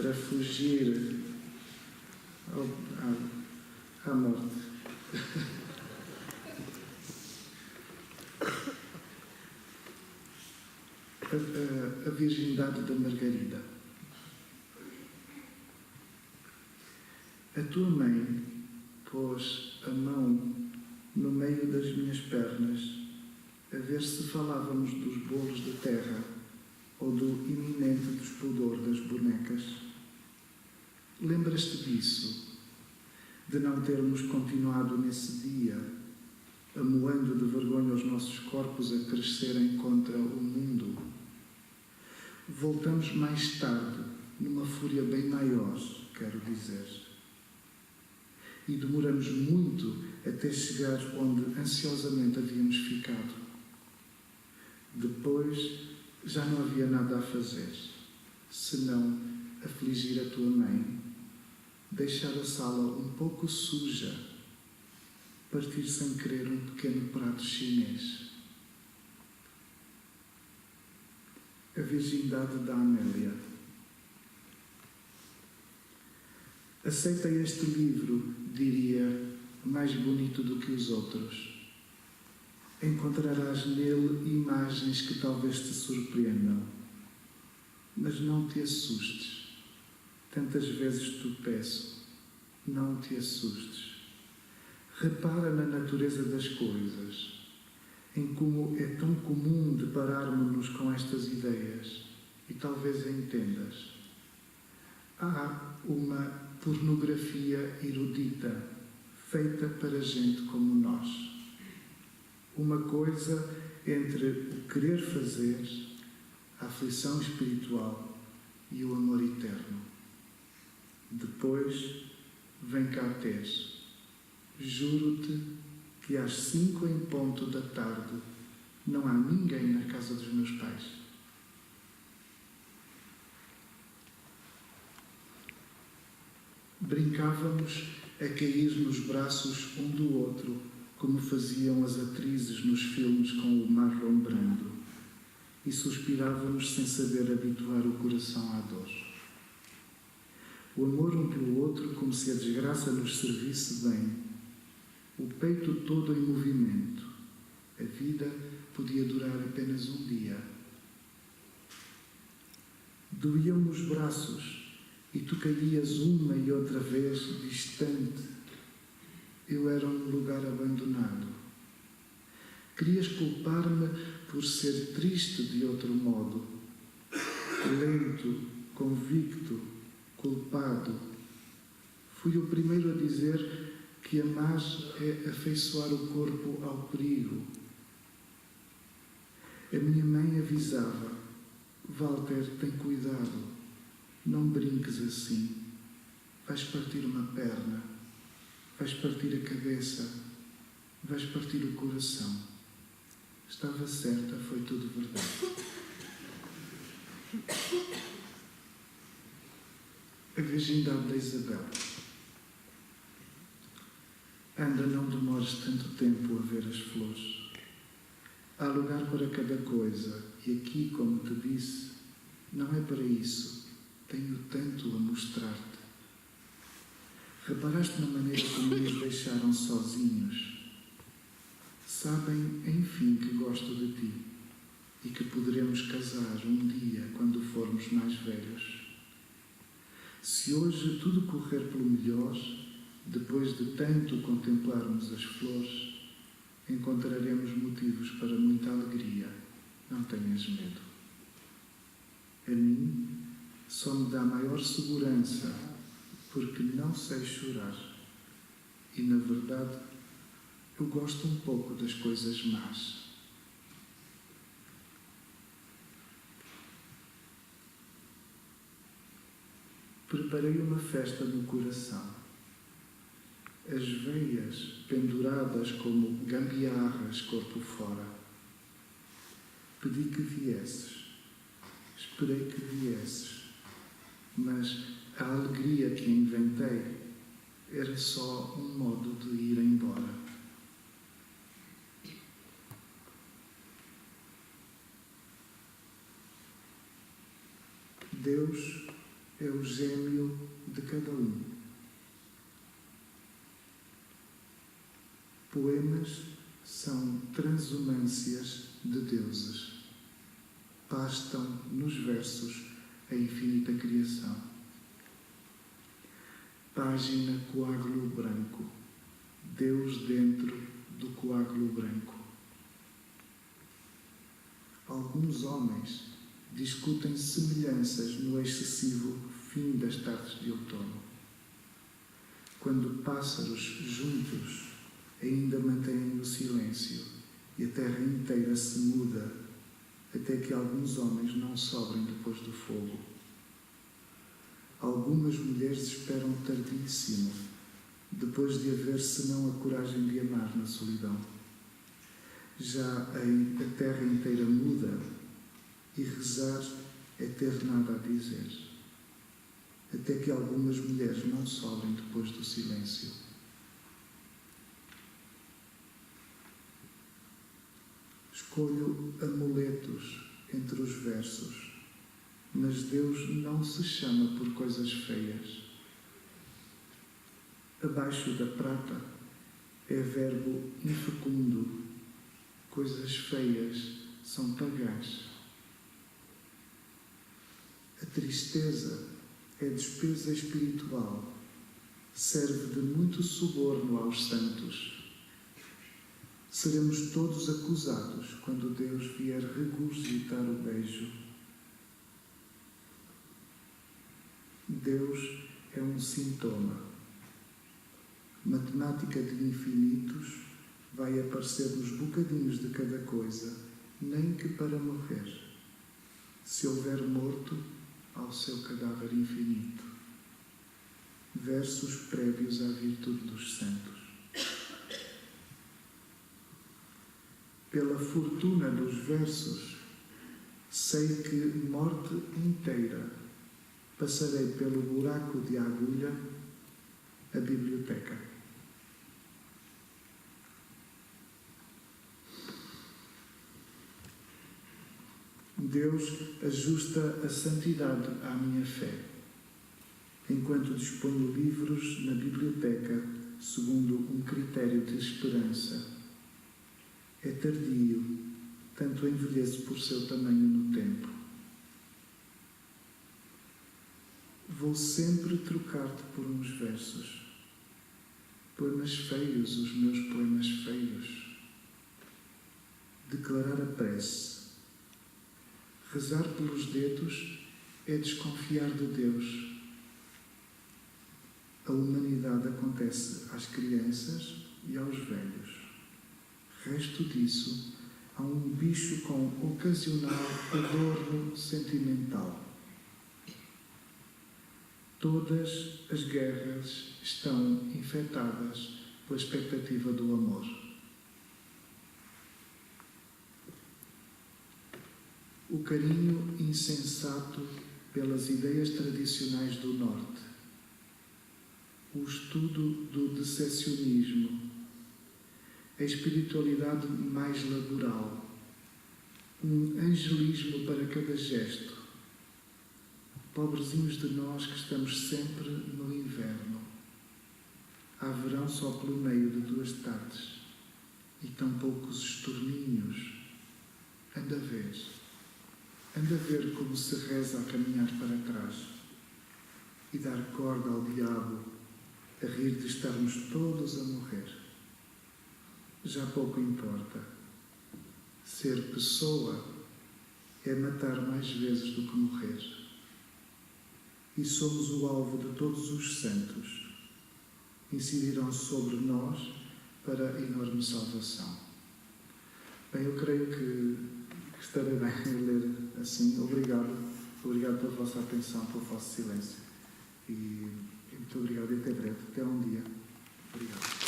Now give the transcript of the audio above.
para fugir à morte. A virgindade da Margarida. A tua mãe pôs a mão no meio das minhas pernas a ver se falávamos dos bolos de terra ou do iminente despudor das bonecas. Lembras-te disso? De não termos continuado nesse dia, amoando de vergonha os nossos corpos a crescerem contra o mundo? Voltamos mais tarde, numa fúria bem maior, quero dizer. E demoramos muito até chegar onde ansiosamente havíamos ficado. Depois já não havia nada a fazer, senão afligir a tua mãe, deixar a sala um pouco suja, partir sem querer um pequeno prato chinês. A virgindade da Amélia. Aceita este livro, diria, mais bonito do que os outros. Encontrarás nele imagens que talvez te surpreendam. Mas não te assustes. Tantas vezes te peço, não te assustes. Repara na natureza das coisas, em como é tão comum depararmos-nos com estas ideias, e talvez entendas. Há uma pornografia erudita, feita para gente como nós. Uma coisa entre o querer fazer, a aflição espiritual e o amor eterno. Depois, vem cá ter. Juro-te que às 5 em ponto da tarde não há ninguém na casa dos meus pais. Brincávamos a cair nos braços um do outro, como faziam as atrizes nos filmes com o Marlon Brando, e suspirávamos sem saber habituar o coração à dor. O amor um pelo outro como se a desgraça nos servisse bem, o peito todo em movimento. A vida podia durar apenas um dia. Doíam-me os braços e tu caías uma e outra vez distante. Eu era um lugar abandonado. Querias culpar-me por ser triste de outro modo, lento, convicto, culpado. Fui o primeiro a dizer que amar é afeiçoar o corpo ao perigo. A minha mãe avisava: Walter, tem cuidado, não brinques assim, vais partir uma perna, vais partir a cabeça, vais partir o coração. Estava certa, foi tudo verdade. A virgindade da Isabel. Anda, não demores tanto tempo a ver as flores. Há lugar para cada coisa, e aqui, como te disse, não é para isso. Tenho tanto a mostrar-te. Reparaste na maneira como nos deixaram sozinhos? Sabem, enfim, que gosto de ti e que poderemos casar um dia quando formos mais velhos. Se hoje tudo correr pelo melhor, depois de tanto contemplarmos as flores, encontraremos motivos para muita alegria. Não tenhas medo. A mim só me dá maior segurança porque não sei chorar. E, na verdade, eu gosto um pouco das coisas más. Preparei uma festa no coração. As veias penduradas como gambiarras corpo fora. Pedi que viesses. Esperei que viesses. Mas a alegria que inventei era só um modo de ir embora. Deus é o gêmeo de cada um. Poemas são transumâncias de deuses. Pastam nos versos a infinita criação. Página coágulo branco. Deus dentro do coágulo branco. Alguns homens discutem semelhanças no excessivo fim das tardes de outono, quando pássaros juntos ainda mantêm o silêncio e a terra inteira se muda até que alguns homens não sobrem depois do fogo. Algumas mulheres esperam tardíssimo, depois de haver senão a coragem de amar na solidão. Já a terra inteira muda e rezar é ter nada a dizer, até que algumas mulheres não sobrem depois do silêncio. Escolho amuletos entre os versos, mas Deus não se chama por coisas feias. Abaixo da prata é verbo infecundo, coisas feias são pagãs. A tristeza é despesa espiritual, serve de muito suborno aos santos. Seremos todos acusados quando Deus vier regurgitar o beijo. Deus é um sintoma. Matemática de infinitos vai aparecer nos bocadinhos de cada coisa, nem que para morrer. Se houver morto, ao seu cadáver infinito. Versos prévios à virtude dos santos. Pela fortuna dos versos, sei que morte inteira passarei pelo buraco de agulha, a biblioteca. Deus ajusta a santidade à minha fé, enquanto disponho livros na biblioteca segundo um critério de esperança. É tardio, tanto envelheço por seu tamanho no tempo. Vou sempre trocar-te por uns versos. Poemas feios, os meus poemas feios. Declarar a prece. Rezar pelos dedos é desconfiar de Deus. A humanidade acontece às crianças e aos velhos. Resto disso, há um bicho com ocasional adorno sentimental. Todas as guerras estão infectadas pela expectativa do amor. O carinho insensato pelas ideias tradicionais do Norte. O estudo do decepcionismo. A espiritualidade mais laboral, um angelismo para cada gesto. Pobrezinhos de nós que estamos sempre no inverno. Há verão só pelo meio de 2 tardes e tão poucos estorninhos. Anda a ver como se reza a caminhar para trás e dar corda ao diabo, a rir de estarmos todos a morrer. Já pouco importa. Ser pessoa é matar mais vezes do que morrer. E somos o alvo de todos os santos. Incidirão sobre nós para a enorme salvação. Bem, eu creio que estarei bem a ler assim. Obrigado pela vossa atenção, pelo vosso silêncio. E muito obrigado e até breve. Até um dia. Obrigado.